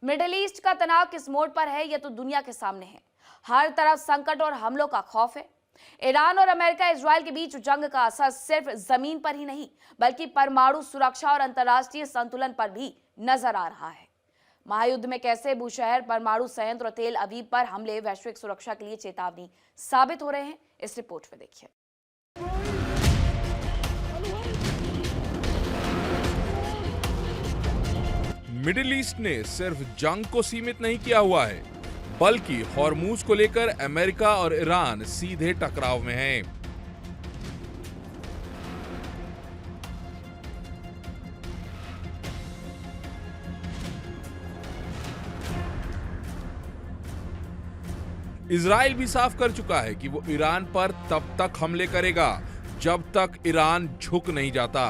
Middle east का तनाव किस मोड़ पर है, यह तो दुनिया के सामने है। हर तरफ संकट और हमलों का खौफ है। ईरान और अमेरिका इजराइल के बीच जंग का असर सिर्फ जमीन पर ही नहीं, बल्कि परमाणु सुरक्षा और अंतर्राष्ट्रीय संतुलन पर भी नजर आ रहा है। महायुद्ध में कैसे बूशहर, परमाणु संयंत्र और तेल अवीव पर हमले वैश्विक सुरक्षा के लिए चेतावनी साबित हो रहे हैं, इस रिपोर्ट में देखिए। मिडिल ईस्ट ने सिर्फ जंग को सीमित नहीं किया हुआ है, बल्कि हॉर्मूज को लेकर अमेरिका और ईरान सीधे टकराव में हैं। इजराइल भी साफ कर चुका है कि वो ईरान पर तब तक हमले करेगा जब तक ईरान झुक नहीं जाता।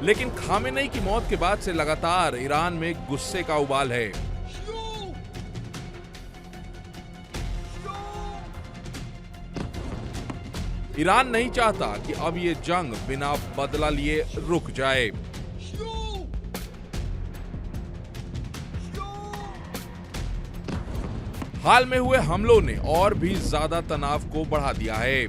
लेकिन खामेनेई की मौत के बाद से लगातार ईरान में गुस्से का उबाल है। ईरान नहीं चाहता कि अब ये जंग बिना बदला लिए रुक जाए। हाल में हुए हमलों ने और भी ज्यादा तनाव को बढ़ा दिया है।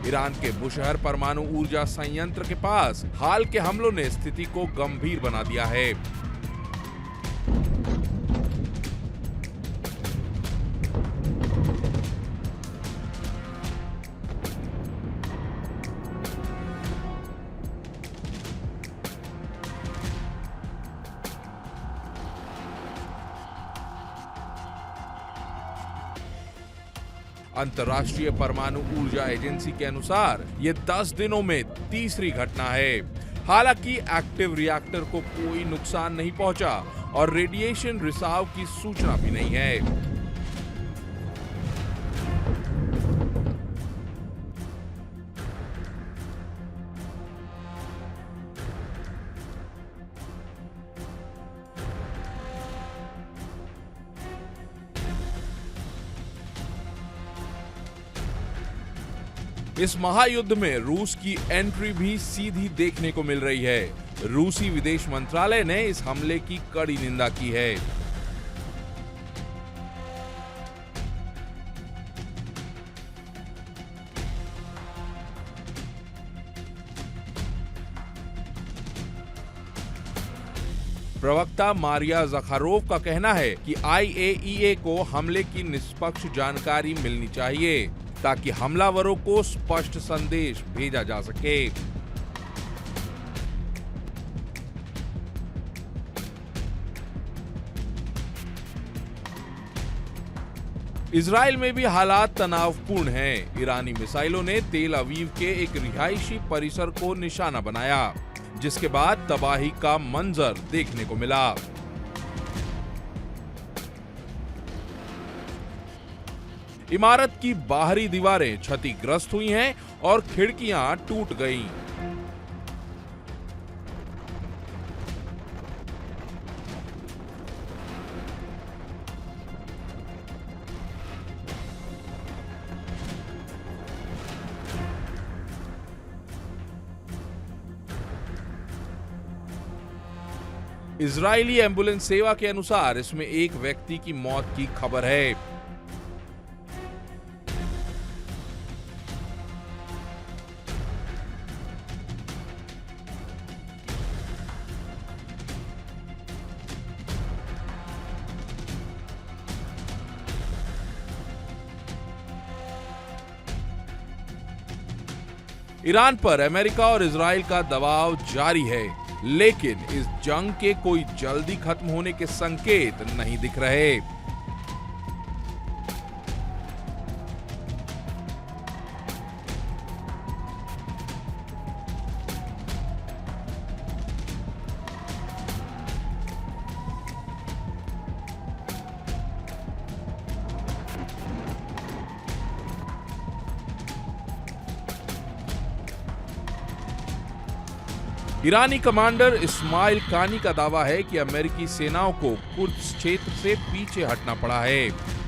ईरान के बुशहर परमाणु ऊर्जा संयंत्र के पास हाल के हमलों ने स्थिति को गंभीर बना दिया है। अंतर्राष्ट्रीय परमाणु ऊर्जा एजेंसी के अनुसार ये 10 दिनों में तीसरी घटना है। हालांकि एक्टिव रिएक्टर को कोई नुकसान नहीं पहुंचा और रेडिएशन रिसाव की सूचना भी नहीं है। इस महायुद्ध में रूस की एंट्री भी सीधी देखने को मिल रही है। रूसी विदेश मंत्रालय ने इस हमले की कड़ी निंदा की है। प्रवक्ता मारिया ज़खारोव का कहना है कि IAEA को हमले की निष्पक्ष जानकारी मिलनी चाहिए ताकि हमलावरों को स्पष्ट संदेश भेजा जा सके। इजराइल में भी हालात तनावपूर्ण हैं। ईरानी मिसाइलों ने तेल अवीव के एक रिहायशी परिसर को निशाना बनाया, जिसके बाद तबाही का मंजर देखने को मिला। इमारत की बाहरी दीवारें क्षतिग्रस्त हुई हैं और खिड़कियां टूट गईं। इजरायली एम्बुलेंस सेवा के अनुसार इसमें एक व्यक्ति की मौत की खबर है। ईरान पर अमेरिका और इजराइल का दबाव जारी है, लेकिन इस जंग के कोई जल्दी खत्म होने के संकेत नहीं दिख रहे। ईरानी कमांडर इस्माइल कानी का दावा है कि अमेरिकी सेनाओं को कुर्द क्षेत्र से पीछे हटना पड़ा है।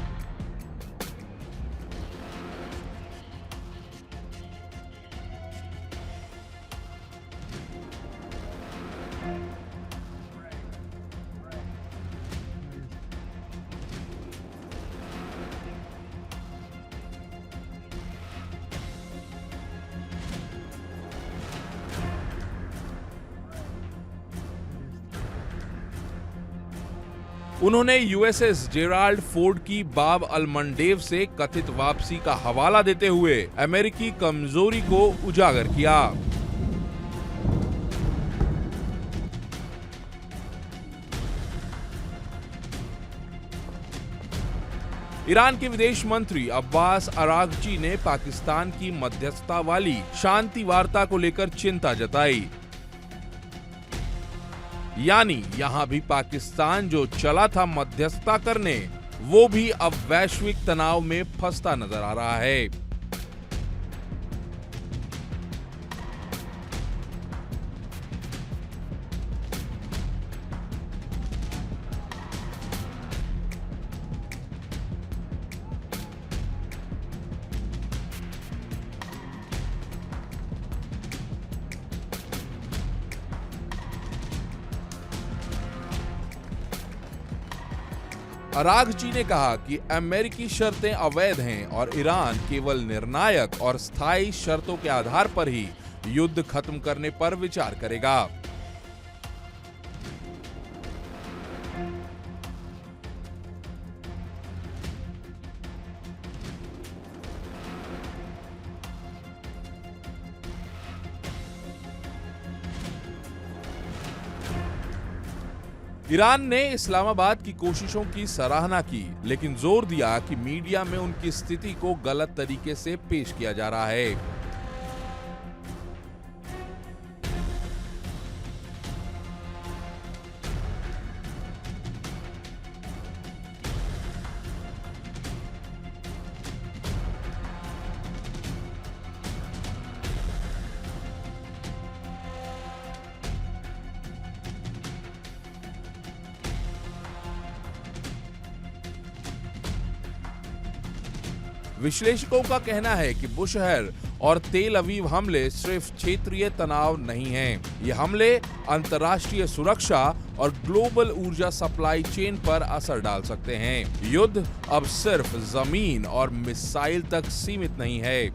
उन्होंने यूएसएस जेराल्ड फोर्ड की बाब अल मंडेव से कथित वापसी का हवाला देते हुए अमेरिकी कमजोरी को उजागर किया। ईरान के विदेश मंत्री अब्बास अरागची ने पाकिस्तान की मध्यस्थता वाली शांति वार्ता को लेकर चिंता जताई। यानी यहां भी पाकिस्तान जो चला था मध्यस्थता करने, वो भी अब वैश्विक तनाव में फंसता नजर आ रहा है। अरागची ने कहा कि अमेरिकी शर्तें अवैध हैं और ईरान केवल निर्णायक और स्थायी शर्तों के आधार पर ही युद्ध खत्म करने पर विचार करेगा। ईरान ने इस्लामाबाद की कोशिशों की सराहना की, लेकिन जोर दिया कि मीडिया में उनकी स्थिति को गलत तरीके से पेश किया जा रहा है। विश्लेषकों का कहना है कि बुशहर और तेल अवीव हमले सिर्फ क्षेत्रीय तनाव नहीं हैं। ये हमले अंतर्राष्ट्रीय सुरक्षा और ग्लोबल ऊर्जा सप्लाई चेन पर असर डाल सकते हैं। युद्ध अब सिर्फ जमीन और मिसाइल तक सीमित नहीं है।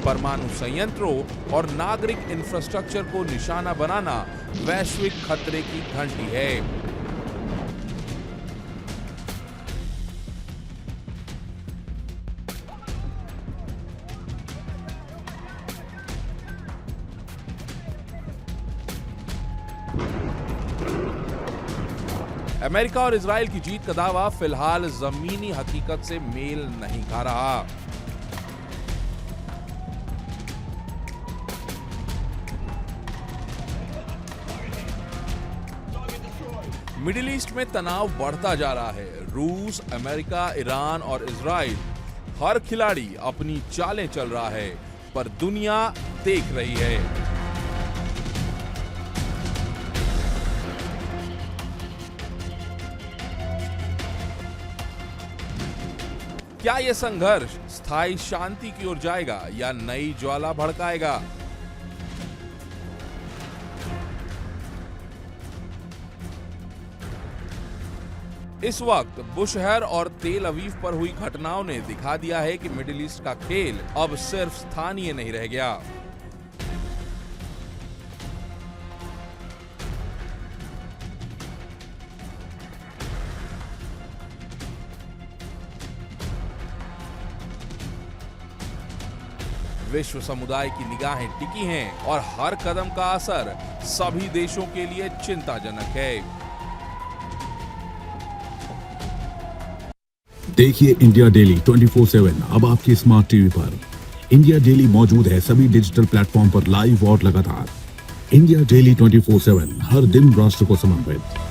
परमाणु संयंत्रों और नागरिक इंफ्रास्ट्रक्चर को निशाना बनाना वैश्विक खतरे की घंटी है। अमेरिका और इजराइल की जीत का दावा फिलहाल जमीनी हकीकत से मेल नहीं खा रहा। मिडिल ईस्ट में तनाव बढ़ता जा रहा है। रूस, अमेरिका, ईरान और इजराइल, हर खिलाड़ी अपनी चालें चल रहा है, पर दुनिया देख रही है। क्या यह संघर्ष स्थायी शांति की ओर जाएगा या नई ज्वाला भड़काएगा? इस वक्त बुशहर और तेल अवीव पर हुई घटनाओं ने दिखा दिया है कि मिडिल ईस्ट का खेल अब सिर्फ स्थानीय नहीं रह गया। विश्व समुदाय की निगाहें टिकी हैं और हर कदम का असर सभी देशों के लिए चिंताजनक है। देखिए इंडिया डेली 24/7 अब आपकी स्मार्ट टीवी पर। इंडिया डेली मौजूद है सभी डिजिटल प्लेटफॉर्म पर लाइव और लगातार। इंडिया डेली 24/7 हर दिन राष्ट्र को समर्पित।